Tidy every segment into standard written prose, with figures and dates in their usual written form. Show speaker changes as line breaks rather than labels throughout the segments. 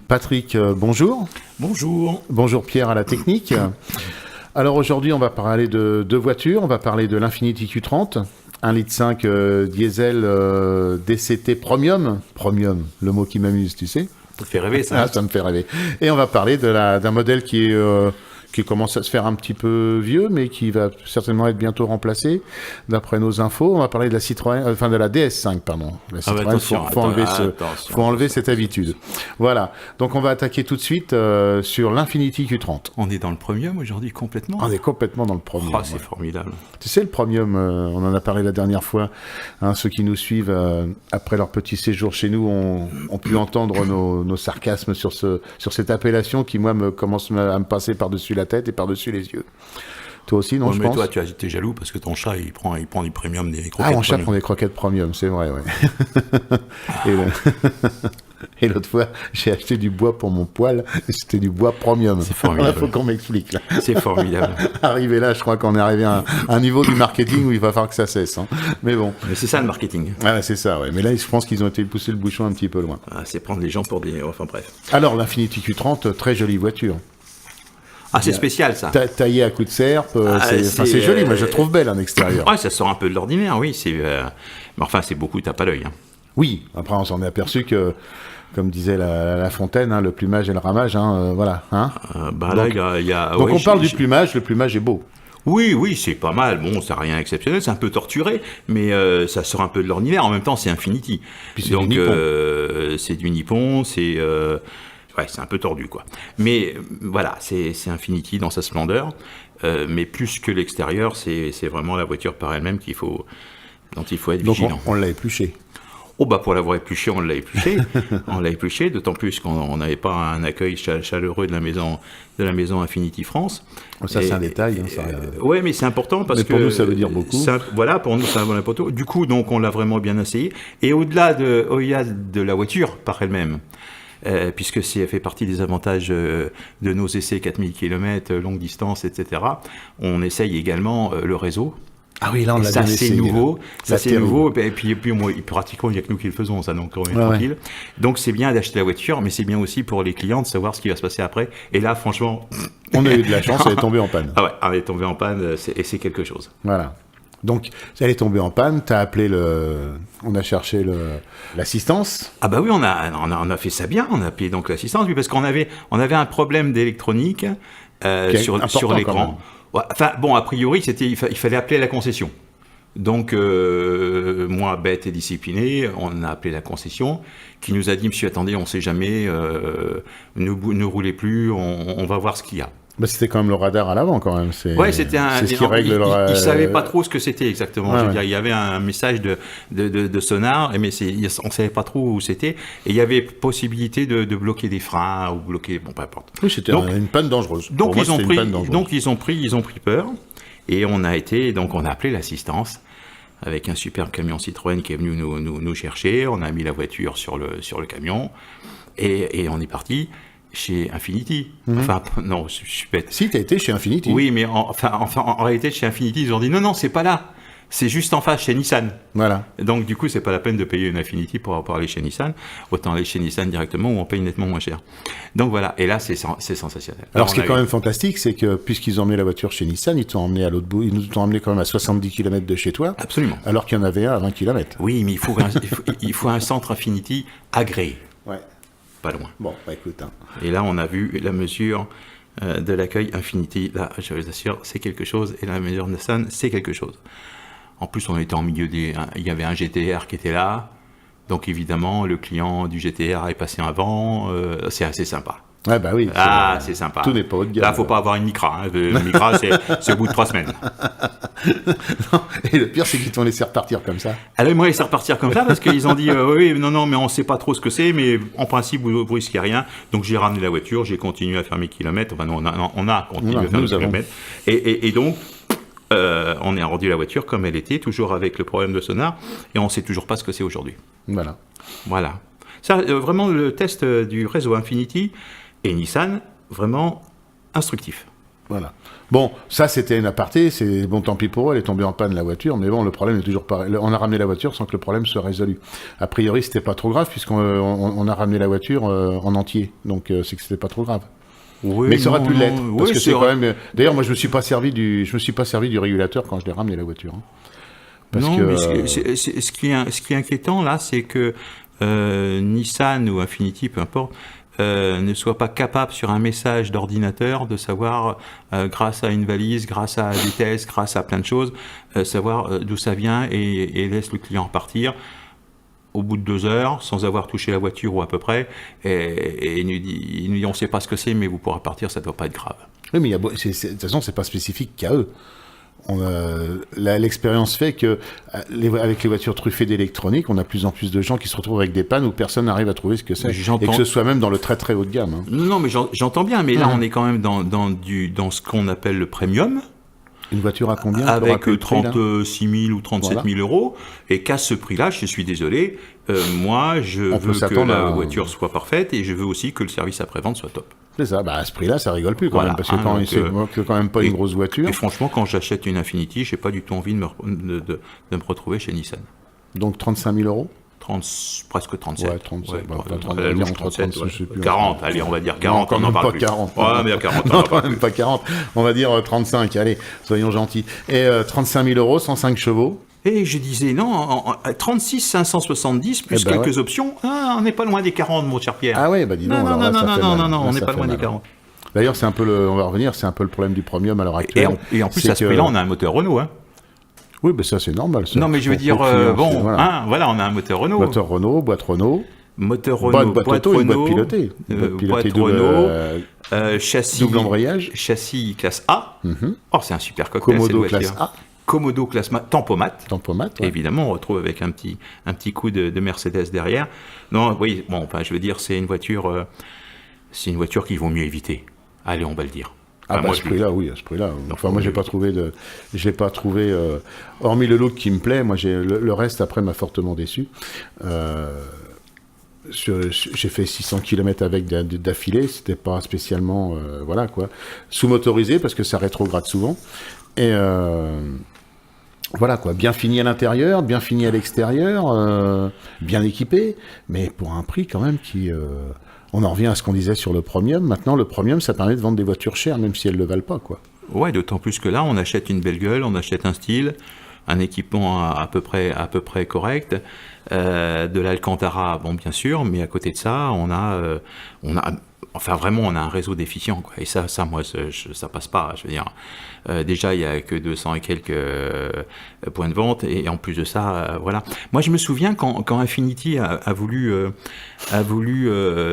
Patrick, bonjour.
Bonjour.
Bonjour Pierre à la technique. Alors aujourd'hui, on va parler de deux voitures. On va parler de l'Infiniti Q30, 1,5 litre diesel DCT Premium. Premium, le mot qui m'amuse, tu sais.
Ça te fait rêver, ça.
Ah, ça me fait rêver. Et on va parler d'un modèle qui commence à se faire un petit peu vieux, mais qui va certainement être bientôt remplacé, d'après nos infos. On va parler de la Citroën, de la DS5, pardon. La Citroën, faut enlever cette habitude. Voilà. Donc on va attaquer tout de suite sur l'Infiniti Q30.
On est dans le Premium aujourd'hui complètement.
On est complètement dans le Premium.
Oh, c'est formidable.
Tu sais, le Premium, on en a parlé la dernière fois. Hein, ceux qui nous suivent après leur petit séjour chez nous ont pu entendre nos sarcasmes sur cette appellation qui, moi, commence à me passer par-dessus la tête et par-dessus les yeux. Toi aussi, non, je pense.
Mais toi, tu es jaloux parce que ton chat, il prend du premium, des croquettes.
Ah, mon chat prend des croquettes premium, c'est vrai, ouais. Et l'autre fois, j'ai acheté du bois pour mon poêle, et c'était du bois premium.
C'est formidable.
Il faut qu'on m'explique, là.
C'est formidable.
Arrivé là, je crois qu'on est arrivé à un niveau du marketing où il va falloir que ça cesse. Hein. Mais bon.
Mais c'est ça, le marketing.
Ah, c'est ça, ouais. Mais là, je pense qu'ils ont été pousser le bouchon un petit peu loin.
Ah, c'est prendre les gens pour des... Enfin, bref.
Alors, l'Infiniti Q30, très jolie voiture.
Ah, c'est spécial, ça.
Taillé à coups de serpe, c'est joli, moi je la trouve belle en extérieur.
Ouais, ça sort un peu de l'ordinaire, oui. Mais enfin, c'est beaucoup tape à l'œil. Hein.
Oui, après on s'en est aperçu que, comme disait la Fontaine, hein, le plumage et le ramage, hein, voilà. Hein.
Donc, là, il y a...
Donc on parle du plumage, le plumage est beau.
Oui, c'est pas mal. Bon, c'est rien d'exceptionnel, c'est un peu torturé, mais ça sort un peu de l'ordinaire. En même temps, c'est Infiniti.
Puis c'est du Nippon.
C'est du Nippon, c'est un peu tordu, quoi. Mais voilà, c'est Infiniti dans sa splendeur. Mais plus que l'extérieur, c'est vraiment la voiture par elle-même dont il faut être vigilant.
Donc on l'a épluché.
Oh bah pour l'avoir épluché, on l'a épluché. On l'a épluché, d'autant plus qu'on n'avait pas un accueil chaleureux de la maison Infiniti France.
Ça, c'est un détail. Hein,
ouais, mais c'est important parce que...
pour nous, ça veut dire beaucoup.
Voilà, pour nous, ça veut dire beaucoup. Du coup, donc, on l'a vraiment bien essayé. Et au-delà de la voiture par elle-même, puisque elle fait partie des avantages de nos essais 4000 km, longue distance, etc., on essaye également le réseau.
Ah oui, là on l'a bien essayé.
Ça c'est nouveau, et puis moi, pratiquement il n'y a que nous qui le faisons, ça, donc on est tranquille. Ouais. Donc c'est bien d'acheter la voiture, mais c'est bien aussi pour les clients de savoir ce qui va se passer après. Et là, franchement...
On a eu de la chance, elle est tombée en panne.
Ah ouais, elle est tombée en panne, et c'est quelque chose.
Voilà. Donc, elle est tombée en panne, t'as appelé on a cherché l'assistance.
Ah bah oui, on a fait ça bien, on a appelé donc l'assistance, oui, parce qu'on avait un problème d'électronique sur l'écran. Ouais, enfin, bon, a priori, il fallait appeler la concession. Donc, moi, bête et discipliné, on a appelé la concession, qui nous a dit, monsieur, attendez, on ne sait jamais, ne roulez plus, on va voir ce qu'il y a.
Bah, c'était quand même le radar à l'avant, quand même.
Ouais, c'était
c'est ce qui règle
il ne savait pas trop ce que c'était exactement. Je veux dire, il y avait un message de sonar, mais on ne savait pas trop où c'était. Et il y avait possibilité de bloquer des freins ou bloquer... Bon, peu importe.
Oui, c'était une panne dangereuse.
Donc, ils ont pris peur. Et on a appelé l'assistance avec un super camion Citroën qui est venu nous chercher. On a mis la voiture sur le camion et on est parti chez Infiniti. Enfin, non, je suis bête.
Si, t'as été chez Infiniti.
Oui, mais en réalité, chez Infiniti, ils ont dit non, c'est pas là. C'est juste en face, chez Nissan.
Voilà.
Donc, du coup, c'est pas la peine de payer une Infiniti pour aller chez Nissan. Autant aller chez Nissan directement où on paye nettement moins cher. Donc, voilà. Et là, c'est sensationnel.
Alors, ce qui est quand même fantastique, c'est que puisqu'ils ont emmené la voiture chez Nissan, ils t'ont emmené à l'autre bout. Ils nous ont emmené quand même à 70 km de chez toi.
Absolument.
Alors qu'il y en avait un à 20 km.
Oui, mais il faut un centre Infiniti agréé.
Ouais.
Pas loin.
Bon, bah écoute. Hein.
Et là, on a vu la mesure de l'accueil Infiniti. Là, je vous assure, c'est quelque chose. Et la mesure de Nissan, c'est quelque chose. En plus, on était en milieu il y avait un GTR qui était là. Donc, évidemment, le client du GTR est passé avant. C'est assez sympa.
Ouais, bah oui.
C'est sympa.
Tout n'est pas haut de gamme.
Là, faut pas avoir une Micra. Hein. Le Micra, c'est au bout de 3 semaines.
Non, et le pire, c'est qu'ils t'ont laissé repartir comme ça.
Alors, ils m'ont laissé repartir comme ça parce qu'ils ont dit oui, non, mais on sait pas trop ce que c'est, mais en principe, vous risquez rien. Donc, j'ai ramené la voiture, j'ai continué à faire mes kilomètres. Enfin, non, on a continué à faire mes kilomètres. Et donc, on a rendu la voiture comme elle était, toujours avec le problème de sonar, et on ne sait toujours pas ce que c'est aujourd'hui. Voilà. Ça, vraiment, le test du réseau Infiniti et Nissan, vraiment instructif.
Voilà. Bon, ça c'était une aparté, c'est bon, tant pis pour eux, elle est tombée en panne la voiture, mais bon, le problème est toujours pareil. On a ramené la voiture sans que le problème soit résolu. A priori, c'était pas trop grave puisqu'on a ramené la voiture en entier, donc c'est que c'était pas trop grave.
Oui,
mais ça aurait pu l'être, parce que c'est quand même. D'ailleurs, moi, je me suis pas servi du régulateur quand je l'ai ramené la voiture. Hein.
Mais ce qui est inquiétant là, c'est que Nissan ou Infiniti, peu importe, ne soit pas capable sur un message d'ordinateur de savoir, grâce à une valise, grâce à des tests, grâce à plein de choses, savoir d'où ça vient et laisse le client repartir au bout de 2 heures sans avoir touché la voiture ou à peu près, et il nous dit on ne sait pas ce que c'est, mais vous pourrez partir, ça ne doit pas être grave.
Oui, mais de toute façon, c'est pas spécifique qu'à eux. L'expérience fait que avec les voitures truffées d'électronique, on a de plus en plus de gens qui se retrouvent avec des pannes où personne n'arrive à trouver ce que c'est, et que ce soit même dans le très très haut de gamme. Hein.
Non, mais j'entends bien, mais là on est quand même dans ce qu'on appelle le premium.
Une voiture à combien?
Avec 36 000 ou 37 000 euros, et qu'à ce prix-là, je suis désolé, moi je veux que la voiture soit parfaite, et je veux aussi que le service après-vente soit top.
C'est ça, à ce prix-là, ça rigole plus quand même, parce que c'est quand même pas une grosse voiture.
Et franchement, quand j'achète une Infiniti, j'ai pas du tout envie de me retrouver chez Nissan.
Donc 35 000 euros?
Presque 37.
Ouais, 37. Ouais, 37,
40, allez, on va dire 40, on n'en parle plus.
40.
Ouais, mais à 40,
non, quand même pas 40. On va dire 35, allez, soyons gentils. Et 35 000 euros, 105 chevaux.
Et je disais, non, 36 570 plus quelques options, on n'est pas loin des 40, mon cher Pierre.
Ah ouais, dis donc.
Non, on n'est pas loin des 40.
D'ailleurs, c'est un peu on va revenir, c'est un peu le problème du premium à l'heure actuelle.
Et en plus, à ce prix-là, on a un moteur Renault, hein.
Oui, ça c'est normal. Ça.
Non, mais je veux dire, on a un moteur Renault.
Moteur Renault, boîte Renault.
Moteur Renault,
boîte Renault. Boîte pilotée.
Boîte Renault, châssis.
Double embrayage.
Châssis classe A. Oh, c'est un super cocktail.
Commodo classe A.
Commodo classe Tempomat.
Ouais.
Évidemment, on retrouve avec un petit coup de Mercedes derrière. Non, oui, bon, enfin, je veux dire, c'est une voiture qu'il vaut mieux éviter. Allez, on va le dire.
À ce prix-là, oui, à ce prix-là. Enfin, moi, j'ai pas trouvé, hormis le look qui me plaît, moi, le reste, après, m'a fortement déçu. J'ai fait 600 km avec d'affilée, c'était pas spécialement, sous-motorisé, parce que ça rétrograde souvent. Et voilà, quoi, bien fini à l'intérieur, bien fini à l'extérieur, bien équipé, mais pour un prix, quand même, qui... On en revient à ce qu'on disait sur le premium. Maintenant, le premium, ça permet de vendre des voitures chères, même si elles ne le valent pas, quoi.
Ouais, d'autant plus que là, on achète une belle gueule, on achète un style, un équipement à peu près correct, de l'Alcantara, bon, bien sûr, mais à côté de ça, on a un réseau déficient, quoi. Et ça, moi, ça passe pas. Je veux dire, déjà, il y a que 200 et quelques points de vente, et en plus de ça, voilà. Moi, je me souviens quand Infiniti a voulu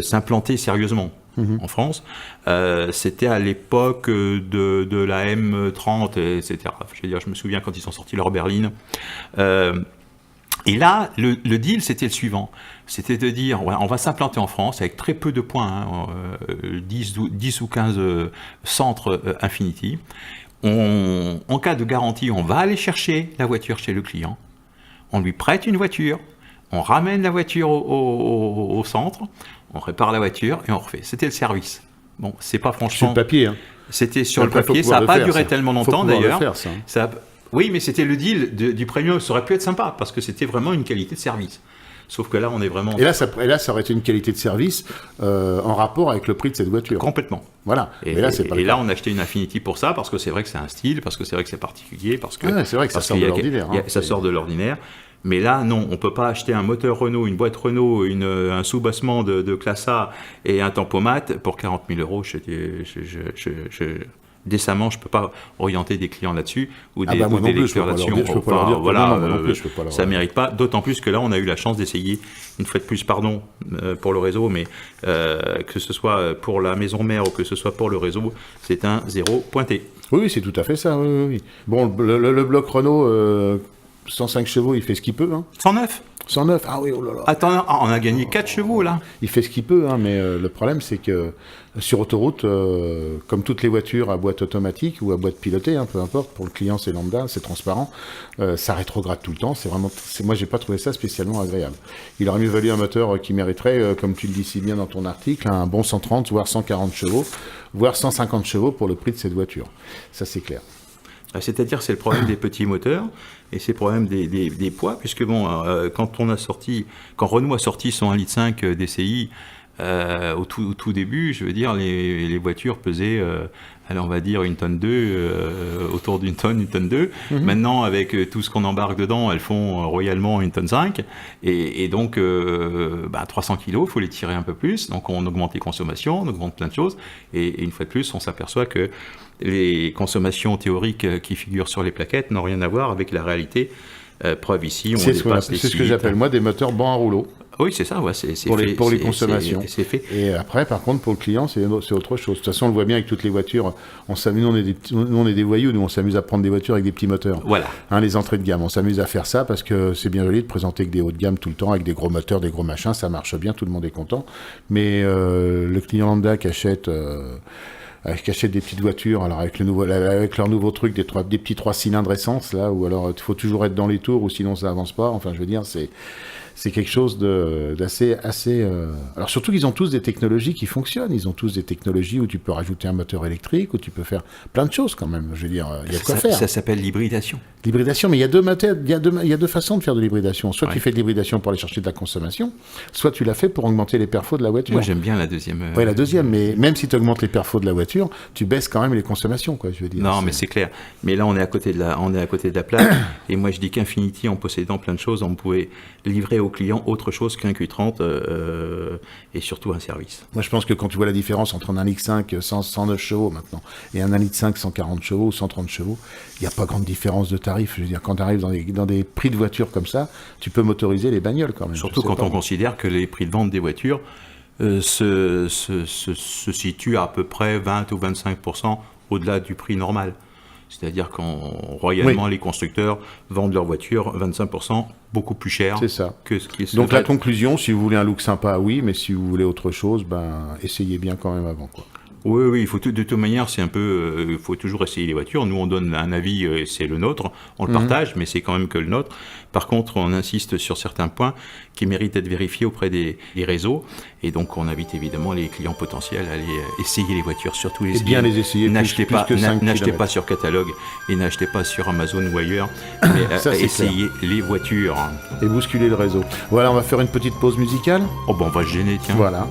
s'implanter sérieusement en France, c'était à l'époque de la M30, etc. Je veux dire, je me souviens quand ils ont sorti leur berline. Et là, le deal, c'était le suivant. C'était de dire, on va s'implanter en France avec très peu de points, 10 ou 15 centres Infiniti. En cas de garantie, on va aller chercher la voiture chez le client. On lui prête une voiture. On ramène la voiture au centre. On répare la voiture et on refait. C'était le service. Bon, c'est pas franchement...
Sur le papier, hein.
C'était sur le papier. Ça n'a pas duré tellement longtemps, d'ailleurs. Oui, mais c'était le deal du premium. Ça aurait pu être sympa parce que c'était vraiment une qualité de service. Sauf que là, on est vraiment...
Et là, ça aurait été une qualité de service en rapport avec le prix de cette voiture.
Complètement.
Voilà.
Et là, on a acheté une Infiniti pour ça, parce que c'est vrai que c'est un style, parce que c'est vrai que c'est particulier, parce que...
c'est vrai que ça sort de l'ordinaire.
Ça sort de l'ordinaire. Mais là, non, on ne peut pas acheter un moteur Renault, une boîte Renault, un sous-bassement de classe A et un tempomat pour 40 000 euros. Décemment, je ne peux pas orienter des clients là-dessus ou des lecteurs là-dessus. Ça ne mérite pas, d'autant plus que là, on a eu la chance d'essayer, une fois de plus, pardon pour le réseau, mais que ce soit pour la maison mère ou que ce soit pour le réseau, c'est un 0 pointé.
Oui, c'est tout à fait ça. Oui. Bon, le bloc Renault, 105 chevaux, il fait ce qu'il peut. Hein.
109.
109, ah oui, oh là là.
Attends, on a gagné 4 chevaux là.
Il fait ce qu'il peut, hein, mais le problème c'est que sur autoroute, comme toutes les voitures à boîte automatique ou à boîte pilotée, hein, peu importe, pour le client c'est lambda, c'est transparent, ça rétrograde tout le temps. Moi j'ai pas trouvé ça spécialement agréable. Il aurait mieux valu un moteur qui mériterait, comme tu le dis si bien dans ton article, un bon 130 voire 140 chevaux, voire 150 chevaux pour le prix de cette voiture. Ça c'est clair.
C'est-à-dire, c'est le problème des petits moteurs et c'est le problème des poids, puisque bon, quand Renault a sorti son 1,5 litre DCI au tout début, je veux dire, les voitures pesaient, on va dire, 1,2 tonne, autour d'une tonne, 1,2 tonne. Maintenant, avec tout ce qu'on embarque dedans, elles font royalement 1,5 tonne. Et donc, 300 kilos, il faut les tirer un peu plus. Donc, on augmente les consommations, on augmente plein de choses. Et une fois de plus, on s'aperçoit que les consommations théoriques qui figurent sur les plaquettes n'ont rien à voir avec la réalité. Preuve ici,
c'est ce que j'appelle moi des moteurs bancs à rouleau.
Oui, c'est ça, ouais,
pour les consommations.
C'est fait.
Et après, par contre, pour le client, c'est autre chose. De toute façon, on le voit bien avec toutes les voitures. Nous, on est des voyous, nous, on s'amuse à prendre des voitures avec des petits moteurs.
Voilà.
Hein, les entrées de gamme, on s'amuse à faire ça parce que c'est bien joli de présenter que des hauts de gamme tout le temps, avec des gros moteurs, des gros machins, ça marche bien, tout le monde est content. Mais le client lambda qui achète des petites voitures, alors avec leur nouveau truc, des petits 3 cylindres essence, là, ou alors il faut toujours être dans les tours, ou sinon ça avance pas. Enfin, je veux dire, c'est quelque chose d'assez... Alors surtout qu'ils ont tous des technologies qui fonctionnent. Ils ont tous des technologies où tu peux rajouter un moteur électrique, où tu peux faire plein de choses quand même. Je veux dire, il y a de quoi faire.
Ça s'appelle l'hybridation.
L'hybridation, mais il y a deux façons de faire de l'hybridation. Soit tu fais de l'hybridation pour aller chercher de la consommation, soit tu l'as fait pour augmenter les perfos de la voiture.
Moi j'aime bien la deuxième.
Oui, la deuxième, mais même si tu augmentes les perfos de la voiture, tu baisses quand même les consommations, quoi, je veux dire.
Non, mais c'est clair. Mais là, on est à côté de la plaque. Et moi, je dis qu'Infinity, en possédant plein de choses, on pouvait livrer au client autre chose qu'un Q30 et surtout un service.
Moi, je pense que quand tu vois la différence entre un 1,5 litre 109 chevaux maintenant et un 1,5 litre 140 chevaux ou 130 chevaux, il n'y a pas grande différence de tarif. Je veux dire, quand tu arrives dans des prix de voitures comme ça, tu peux motoriser les bagnoles quand même.
Surtout quand on considère que les prix de vente des voitures se situent à peu près 20 ou 25% au-delà du prix normal. C'est-à-dire royalement, les constructeurs vendent leurs voitures 25% beaucoup plus cher que ce qui est...
Donc la conclusion, si vous voulez un look sympa, oui, mais si vous voulez autre chose, essayez bien quand même avant, quoi.
Oui, il faut de toute manière, c'est un peu, il faut toujours essayer les voitures. Nous, on donne un avis, c'est le nôtre, on le partage, mais c'est quand même que le nôtre. Par contre, on insiste sur certains points qui méritent d'être vérifiés auprès des réseaux, et donc on invite évidemment les clients potentiels à aller essayer les voitures, surtout les
bien les essayer.
N'achetez pas sur catalogue et n'achetez pas sur Amazon ou ailleurs, mais essayez les voitures.
Et bousculer le réseau. Voilà, on va faire une petite pause musicale.
Oh ben, on va se gêner, tiens.
Voilà.